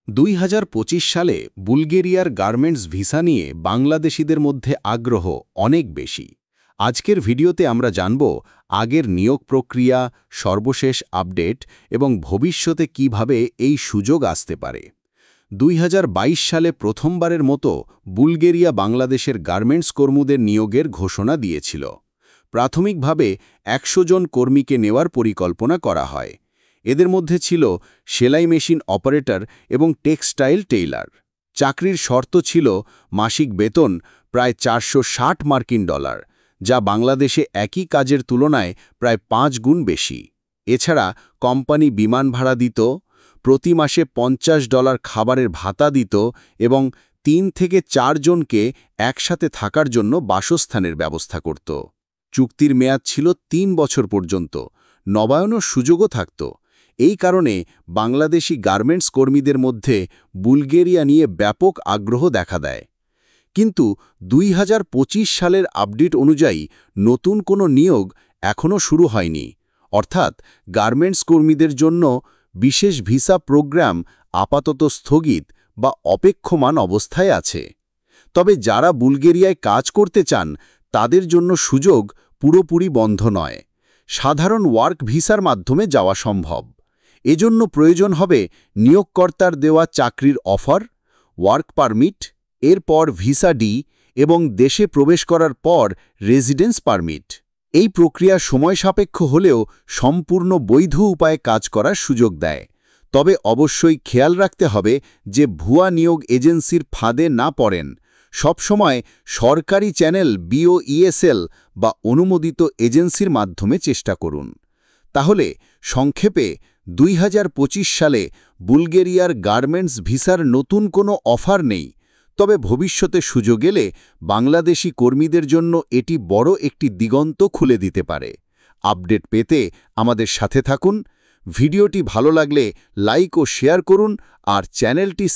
2025 সালে বুলগেরিয়ার garments visa নিয়ে বাংলাদেশিদের মধ্যে আগ্রহ অনেক বেশি। আজকের ভিডিওতে আমরা জানব আগের নিয়োগ প্রক্রিয়া, সর্বশেষ আপডেট এবং ভবিষ্যতে কিভাবে এই সুযোগ আসতে পারে। 2022 সালে প্রথমবারের মতো বুলগেরিয়া বাংলাদেশের গার্মেন্টস কর্মীদের নিয়োগের ঘোষণা দিয়েছিল। প্রাথমিকভাবে 100 জন কর্মীকে নেওয়ার পরিকল্পনা করা হয়। এদের মধ্যে ছিল সেলাই মেশিন অপারেটর এবং টেক্সটাইল টেইলার। চাকরির শর্ত ছিল মাসিক বেতন প্রায় $460, যা বাংলাদেশে একই কাজের তুলনায় প্রায় 5 গুণ বেশি। এছাড়া কোম্পানি বিমান ভাড়া দিত, প্রতি মাসে $50 খাবারের ভাতা দিত এবং 3 থেকে 4 জনকে একসাথে থাকার জন্য বাসস্থানের ব্যবস্থা করত। চুক্তির মেয়াদ ছিল 3 বছর পর্যন্ত, নবায়নের সুযোগও থাকত। এই কারণে বাংলাদেশি গার্মেন্টস কর্মীদের মধ্যে বুলগেরিয়া নিয়ে ব্যাপক আগ্রহ দেখা দেয়। কিন্তু 2025 সালের আপডেট অনুযায়ী নতুন কোনো নিয়োগ এখনও শুরু হয়নি, অর্থাৎ গার্মেন্টস কর্মীদের জন্য বিশেষ ভিসা প্রোগ্রাম আপাতত স্থগিত বা অপেক্ষমান অবস্থায় আছে। তবে যারা বুলগেরিয়ায় কাজ করতে চান তাদের জন্য সুযোগ পুরোপুরি বন্ধ নয়। সাধারণ ওয়ার্ক ভিসার মাধ্যমে যাওয়া সম্ভব। এজন্য প্রয়োজন হবে নিয়োগকর্তার দেওয়া চাকরির অফার, ওয়ার্ক পারমিট, এরপর ভিসা ডি এবং দেশে প্রবেশ করার পর রেসিডেন্স পারমিট। এই প্রক্রিয়া সময় সাপেক্ষ হলেও সম্পূর্ণ বৈধ উপায়ে কাজ করার সুযোগ দেয়। তবে অবশ্যই খেয়াল রাখতে হবে যে ভুয়া নিয়োগ এজেন্সির ফাঁদে না পড়েন। সবসময় সরকারি চ্যানেল BOESL বা অনুমোদিত এজেন্সির মাধ্যমে চেষ্টা করুন। তাহলে সংক্ষেপে 2025 সালে বুলগেরিয়ার গার্মেন্টস ভিসার নতুন কোনো অফার নেই, তবে ভবিষ্যতে সুযোগ এলে বাংলাদেশি কর্মীদের জন্য এটি বড় একটি দিগন্ত খুলে দিতে পারে। আপডেট পেতে আমাদের সাথে থাকুন। ভিডিওটি ভালো লাগলে লাইক ও শেয়ার করুন আর চ্যানেলটি